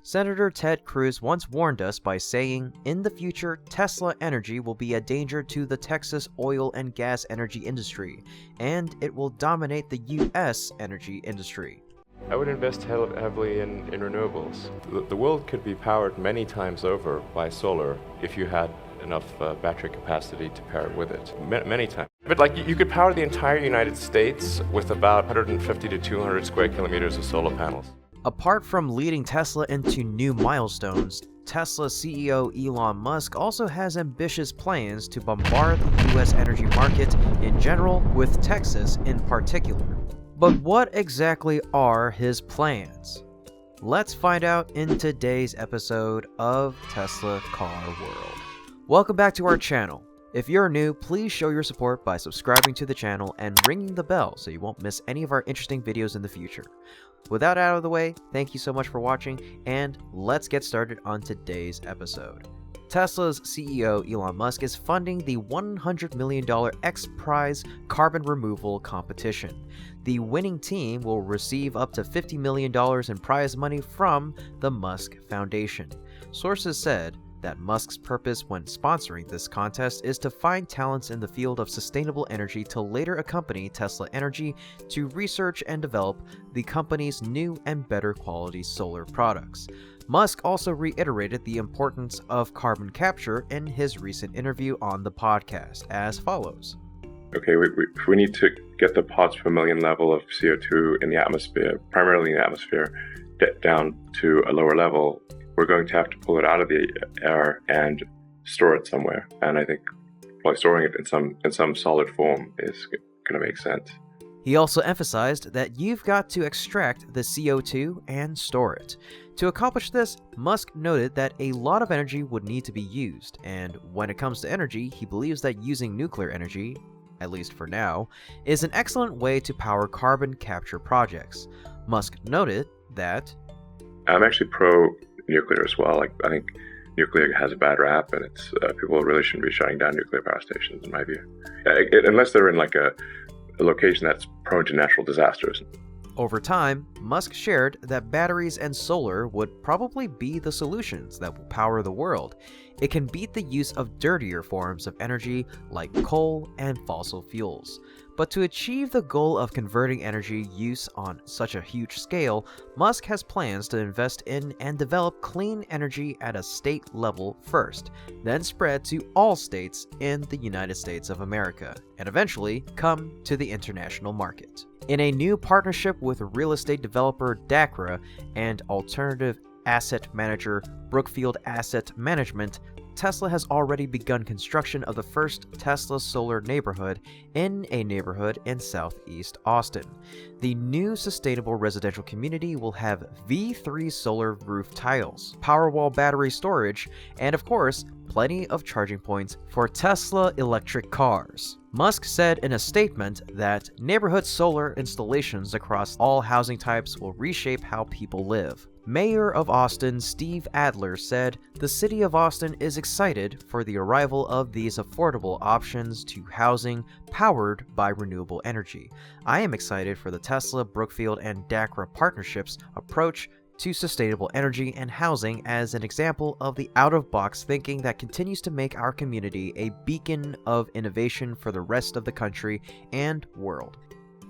Senator Ted Cruz once warned us by saying, "In the future, Tesla energy will be a danger to the Texas oil and gas energy industry, and it will dominate the U.S. energy industry." I would invest heavily in renewables. The world could be powered many times over by solar if you had enough battery capacity to pair it with it. Many times. But like you could power the entire United States with about 150 to 200 square kilometers of solar panels. Apart from leading Tesla into new milestones, Tesla CEO Elon Musk also has ambitious plans to bombard the U.S. energy market in general, with Texas in particular. But what exactly are his plans? Let's find out in today's episode of Tesla Car World. Welcome back to our channel. If you're new, please show your support by subscribing to the channel and ringing the bell so you won't miss any of our interesting videos in the future. With that out of the way, thank you so much for watching, and let's get started on today's episode. Tesla's CEO Elon Musk is funding the $100 million XPRiZE Carbon Removal competition. The winning team will receive up to $50 million in prize money from the Musk Foundation. Sources said that Musk's purpose when sponsoring this contest is to find talents in the field of sustainable energy to later accompany Tesla Energy to research and develop the company's new and better quality solar products. Musk also reiterated the importance of carbon capture in his recent interview on the podcast as follows. Okay, we need to get the parts per million level of CO2 in the atmosphere, primarily in the atmosphere, down to a lower level. We're going to have to pull it out of the air and store it somewhere. And I think probably storing it in some solid form is going to make sense. He also emphasized that you've got to extract the CO2 and store it. To accomplish this, Musk noted that a lot of energy would need to be used, and when it comes to energy, he believes that using nuclear energy, at least for now, is an excellent way to power carbon capture projects. Musk noted that, "I'm actually pro-nuclear as well. I think nuclear has a bad rap, and it's people really shouldn't be shutting down nuclear power stations, in my view, unless they're in like a location that's prone to natural disasters." Over time, Musk shared that batteries and solar would probably be the solutions that will power the world. It can beat the use of dirtier forms of energy like coal and fossil fuels. But to achieve the goal of converting energy use on such a huge scale, Musk has plans to invest in and develop clean energy at a state level first, then spread to all states in the United States of America, and eventually come to the international market. In a new partnership with real estate developer DACRA and alternative asset manager Brookfield Asset Management, Tesla has already begun construction of the first Tesla solar neighborhood in a neighborhood in southeast Austin. The new sustainable residential community will have V3 solar roof tiles, Powerwall battery storage, and of course, plenty of charging points for Tesla electric cars. Musk said in a statement that neighborhood solar installations across all housing types will reshape how people live. Mayor of Austin Steve Adler said, "The city of Austin is excited for the arrival of these affordable options to housing powered by renewable energy. I am excited for the Tesla, Brookfield, and DACRA partnerships approach to sustainable energy and housing as an example of the out-of-box thinking that continues to make our community a beacon of innovation for the rest of the country and world."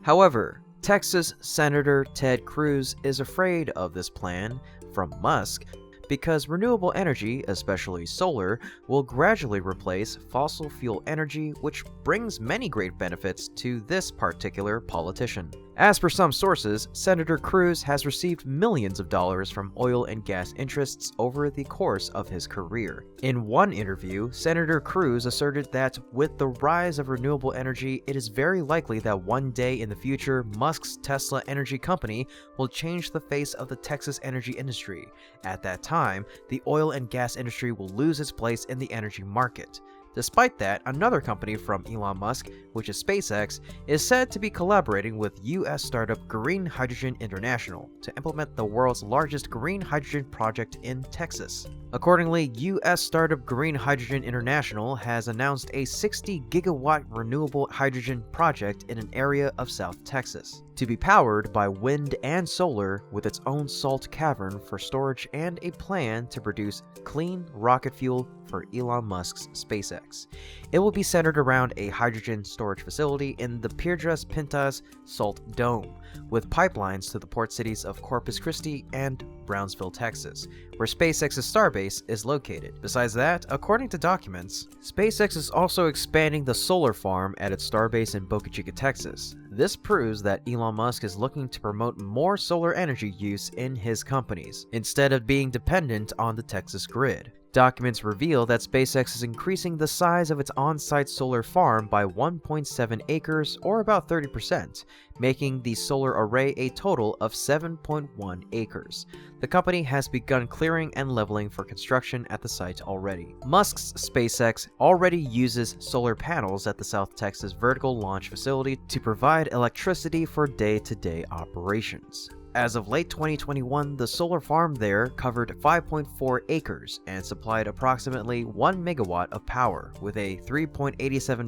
However, Texas Senator Ted Cruz is afraid of this plan from Musk because renewable energy, especially solar, will gradually replace fossil fuel energy, which brings many great benefits to this particular politician. As per some sources, Senator Cruz has received millions of dollars from oil and gas interests over the course of his career. In one interview, Senator Cruz asserted that with the rise of renewable energy, it is very likely that one day in the future, Musk's Tesla energy company will change the face of the Texas energy industry. At that time, the oil and gas industry will lose its place in the energy market. Despite that, another company from Elon Musk, which is SpaceX, is said to be collaborating with US startup Green Hydrogen International to implement the world's largest green hydrogen project in Texas. Accordingly, US startup Green Hydrogen International has announced a 60-gigawatt renewable hydrogen project in an area of South Texas, to be powered by wind and solar with its own salt cavern for storage and a plan to produce clean rocket fuel for Elon Musk's SpaceX. It will be centered around a hydrogen storage facility in the Piedras Pintas Salt Dome, with pipelines to the port cities of Corpus Christi and Brownsville, Texas, where SpaceX's starbase is located. Besides that, according to documents, SpaceX is also expanding the solar farm at its starbase in Boca Chica, Texas. This proves that Elon Musk is looking to promote more solar energy use in his companies, instead of being dependent on the Texas grid. Documents reveal that SpaceX is increasing the size of its on-site solar farm by 1.7 acres, or about 30%, making the solar array a total of 7.1 acres. The company has begun clearing and leveling for construction at the site already. Musk's SpaceX already uses solar panels at the South Texas Vertical Launch Facility to provide electricity for day-to-day operations. As of late 2021, the solar farm there covered 5.4 acres and supplied approximately 1 megawatt of power, with a 3.87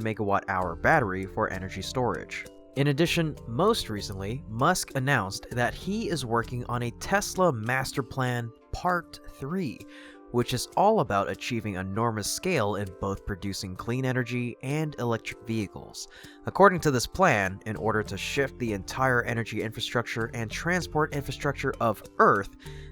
megawatt-hour battery for energy storage. In addition, most recently, Musk announced that he is working on a Tesla Master Plan Part 3, which is all about achieving enormous scale in both producing clean energy and electric vehicles. According to this plan, in order to shift the entire energy infrastructure and transport infrastructure of Earth,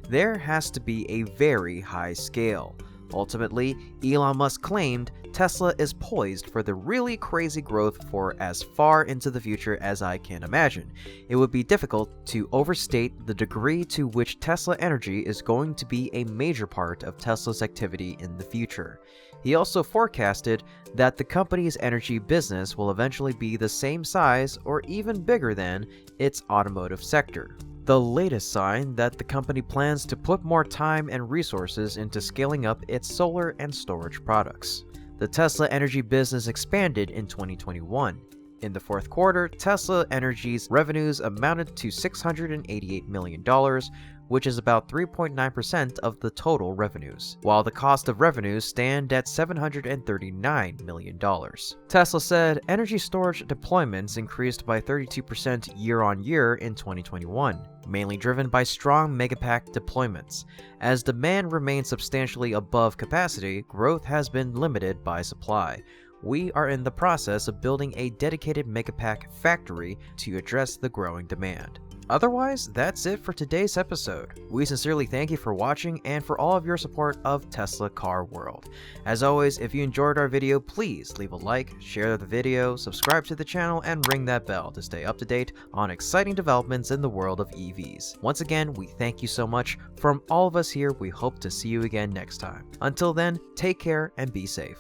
there has to be a very high scale. Ultimately, Elon Musk claimed Tesla is poised for the really crazy growth for as far into the future as I can imagine. It would be difficult to overstate the degree to which Tesla energy is going to be a major part of Tesla's activity in the future. He also forecasted that the company's energy business will eventually be the same size or even bigger than its automotive sector. The latest sign that the company plans to put more time and resources into scaling up its solar and storage products. The Tesla energy business expanded in 2021. In the fourth quarter, Tesla Energy's revenues amounted to $688 million, which is about 3.9% of the total revenues, while the cost of revenues stand at $739 million. Tesla said energy storage deployments increased by 32% year-on-year in 2021, mainly driven by strong Megapack deployments. As demand remains substantially above capacity, growth has been limited by supply. We are in the process of building a dedicated Megapack factory to address the growing demand. Otherwise, that's it for today's episode. We sincerely thank you for watching and for all of your support of Tesla Car World. As always, if you enjoyed our video, please leave a like, share the video, subscribe to the channel, and ring that bell to stay up to date on exciting developments in the world of EVs. Once again, we thank you so much. From all of us here, we hope to see you again next time. Until then, take care and be safe.